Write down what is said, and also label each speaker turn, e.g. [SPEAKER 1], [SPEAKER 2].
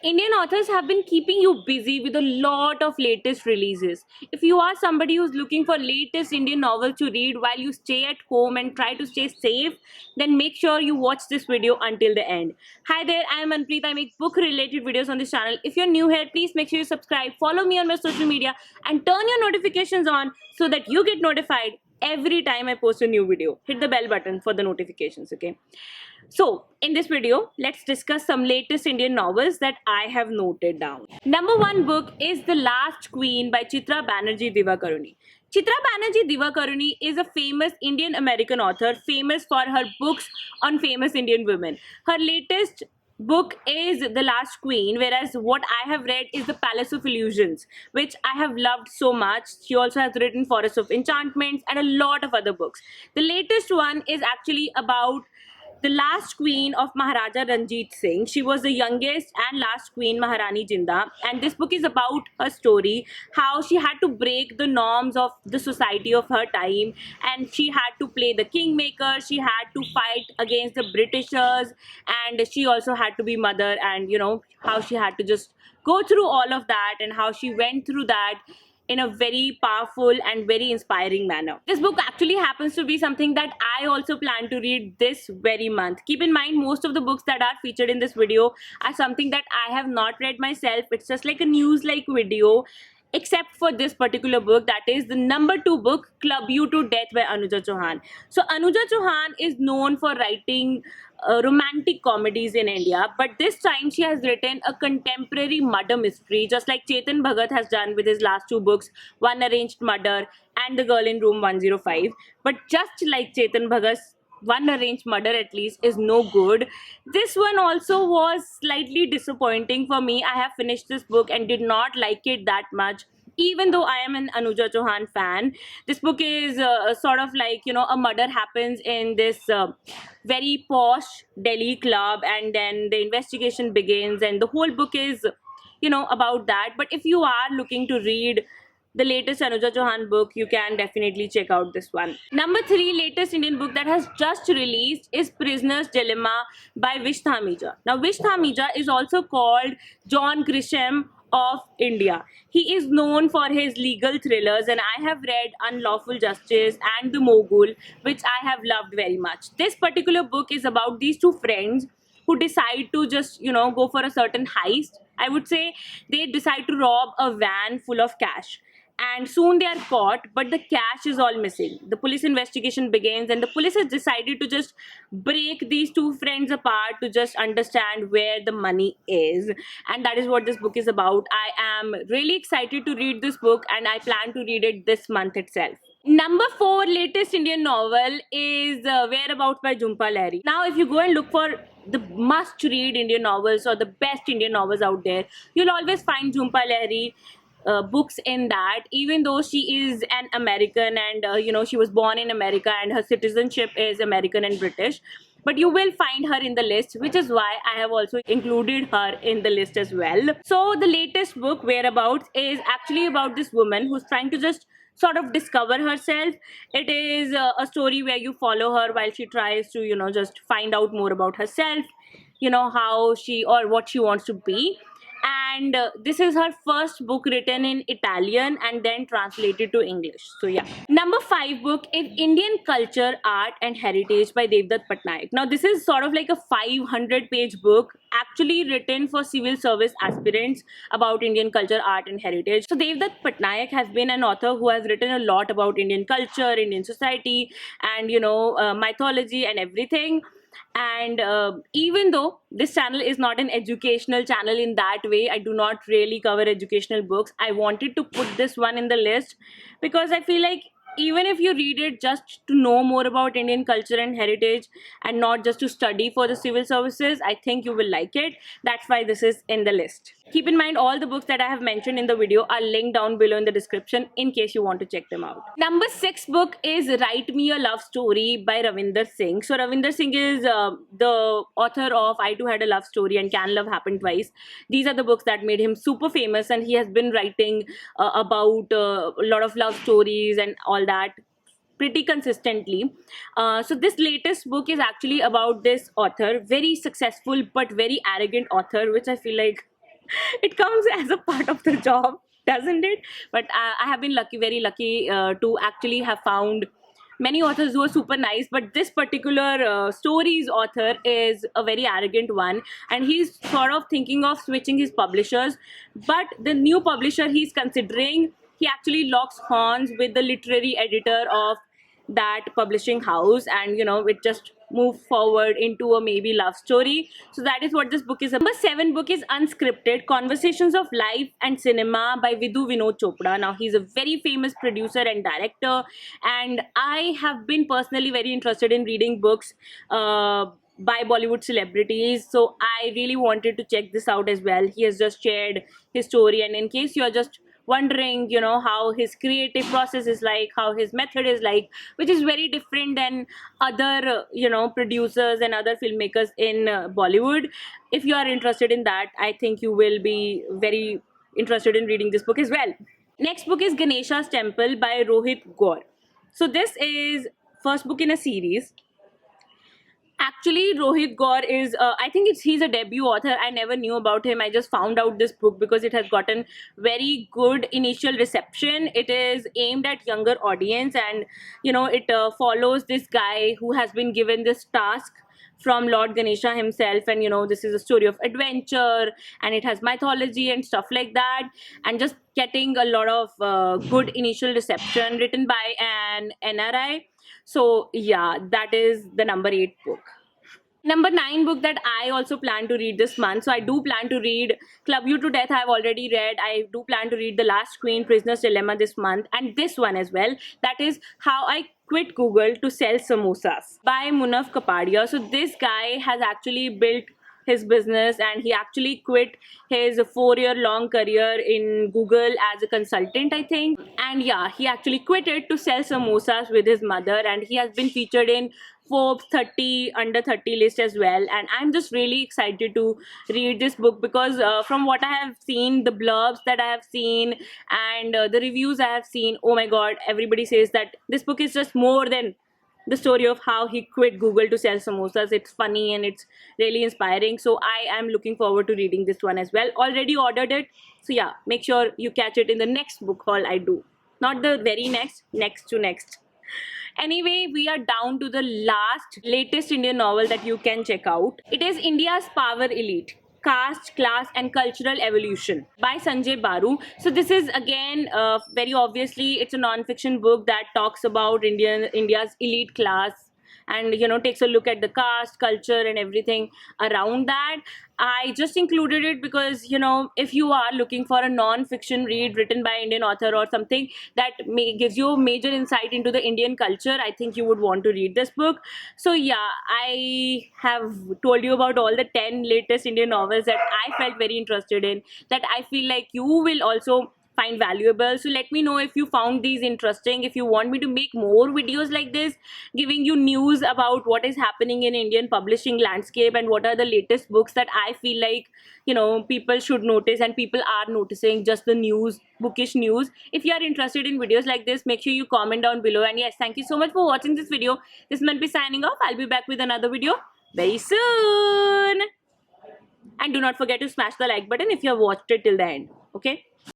[SPEAKER 1] Indian authors have been keeping you busy with a lot of latest releases. If you are somebody who's looking for latest Indian novels to read while you stay at home and try to stay safe, then make sure you watch this video until the end. Hi there, I am Manpreet. I make book related videos on this channel. If you're new here, please make sure you subscribe, follow me on my social media, and turn your notifications on so that you get notified every time I post a new video. Hit the bell button for the notifications, okay? So, in this video, let's discuss some latest Indian novels that I have noted down. Number one book is The Last Queen by Chitra Banerjee Divakaruni. Chitra Banerjee Divakaruni is a famous Indian American author, famous for her books on famous Indian women. Her latest book is The Last Queen, whereas what I have read is The Palace of Illusions, which I have loved so much. She also has written Forest of Enchantments and a lot of other books. The latest one is actually about the last queen of Maharaja Ranjit Singh. She was the youngest and last queen, Maharani Jinda. And this book is about her story, how she had to break the norms of the society of her time. And she had to play the kingmaker. She had to fight against the Britishers. And she also had to be mother. And, you know, how she had to just go through all of that and how she went through that in a very powerful and very inspiring manner. This book actually happens to be something that I also plan to read this very month. Keep in mind, most of the books that are featured in this video are something that I have not read myself. It's just like a news-like video, except for this particular book, that is the number 2 book, Club You to Death by Anuja Chauhan. So Anuja Chauhan is known for writing romantic comedies in India, but this time she has written a contemporary murder mystery, just like Chetan Bhagat has done with his last 2 books, One Arranged Murder and The Girl in Room 105. But just like Chetan Bhagat's One Arranged Murder at least is no good, this one also was slightly disappointing for me. I have finished this book and did not like it that much, even though I am an Anuja Chauhan fan. This book is sort of like, you know, a murder happens in this very posh Delhi club, and then the investigation begins, and the whole book is, you know, about that. But if you are looking to read the latest Anuja Chauhan book, you can definitely check out this one. Number 3 latest Indian book that has just released is Prisoner's Dilemma by Vish Thamija. Now, Vish Thamija is also called John Grisham of India. He is known for his legal thrillers, and I have read Unlawful Justice and The Mogul, which I have loved very much. This particular book is about these two friends who decide to just, you know, go for a certain heist. I would say they decide to rob a van full of cash, and soon they are caught, but the cash is all missing. The police investigation begins, and the police has decided to just break these two friends apart to just understand where the money is. And that is what this book is about. I am really excited to read this book, and I plan to read it this month itself. Number 4 latest Indian novel is Whereabouts by Jhumpa Lahiri. Now, if you go and look for the must-read Indian novels or the best Indian novels out there, you'll always find Jhumpa Lahiri books in that, even though she is an American and you know, she was born in America and her citizenship is American and British, but you will find her in the list, which is why I have also included her in the list as well. So the latest book, Whereabouts, is actually about this woman who's trying to just sort of discover herself. It is a story where you follow her while she tries to, you know, just find out more about herself, you know, how she or what she wants to be. And this is her first book written in Italian and then translated to English. So yeah. Number 5 book is Indian Culture, Art and Heritage by Devdutt Patnaik. Now this is sort of like a 500-page book actually written for civil service aspirants about Indian culture, art and heritage. So Devdutt Patnaik has been an author who has written a lot about Indian culture, Indian society, and, you know, mythology and everything. And even though this channel is not an educational channel in that way, I do not really cover educational books, I wanted to put this one in the list because I feel like even if you read it just to know more about Indian culture and heritage and not just to study for the civil services, I think you will like it. That's why this is in the list. Keep in mind, all the books that I have mentioned in the video are linked down below in the description in case you want to check them out. Number 6 book is Write Me a Love Story by Ravinder Singh. So Ravinder Singh is the author of I Too Had a Love Story and Can Love Happen Twice. These are the books that made him super famous, and he has been writing about a lot of love stories and all that pretty consistently. So this latest book is actually about this author, very successful but very arrogant author, which I feel like It comes as a part of the job, doesn't it? But I have been lucky, very lucky, to actually have found many authors who are super nice. But this particular stories author is a very arrogant one, and he's sort of thinking of switching his publishers. But the new publisher he's considering, he actually locks horns with the literary editor of that publishing house, and it just move forward into a maybe love story. So that is what this book is. Number 7 book is Unscripted Conversations of Life and Cinema by Vidhu Vinod Chopra. Now he's a very famous producer and director, and I have been personally very interested in reading books by Bollywood celebrities. So I really wanted to check this out as well. He has just shared his story, and in case you are just wondering, how his creative process is like, how his method is like, which is very different than other, producers and other filmmakers in Bollywood. If you are interested in that, I think you will be very interested in reading this book as well. Next book is Ganeshas Temple by Rohit Gaur. So this is first book in a series. Actually, Rohit Gaur is, I think he's a debut author. I never knew about him. I just found out this book because it has gotten very good initial reception. It is aimed at younger audience, and it follows this guy who has been given this task from Lord Ganesha himself, and this is a story of adventure, and it has mythology and stuff like that, and just getting a lot of good initial reception, written by an NRI. So yeah, that is the number 8 book. Number 9 book that I also plan to read this month. So I do plan to read Club You to Death. I've already read. I do plan to read The Last Queen, Prisoner's Dilemma this month, and this one as well. That is How I Quit Google to Sell Samosas by Munaf Kapadia. So this guy has actually built his business, and he actually quit his 4-year long career in Google as a consultant, I think. And yeah, he actually quit it to sell samosas with his mother, and he has been featured in Forbes 30 under 30 list as well. And I'm just really excited to read this book because from what I have seen, the blurbs that I have seen, and the reviews I have seen, oh my god, everybody says that this book is just more than the story of how he quit Google to sell samosas. It's funny and it's really inspiring. So I am looking forward to reading this one as well. Already ordered it. So yeah, make sure you catch it in the next book haul I do. Not the very next, next to next. Anyway, we are down to the last latest Indian novel that you can check out. It is India's Power Elite, Caste, Class and Cultural Evolution by Sanjay Baru. So this is again, very obviously, it's a non-fiction book that talks about India's elite class, and takes a look at the caste, culture and everything around that. I just included it because if you are looking for a non-fiction read written by Indian author or something that gives you major insight into the Indian culture, I think you would want to read this book. So yeah, I have told you about all the 10 latest Indian novels that I felt very interested in, that I feel like you will also find valuable. So let me know if you found these interesting, if you want me to make more videos like this, giving you news about what is happening in Indian publishing landscape and what are the latest books that I feel like people should notice and people are noticing, just the news, bookish news. If you are interested in videos like this, make sure you comment down below. And yes, thank you so much for watching this video. This might be signing off. I'll be back with another video very soon. And do not forget to smash the like button if you have watched it till the end. Okay.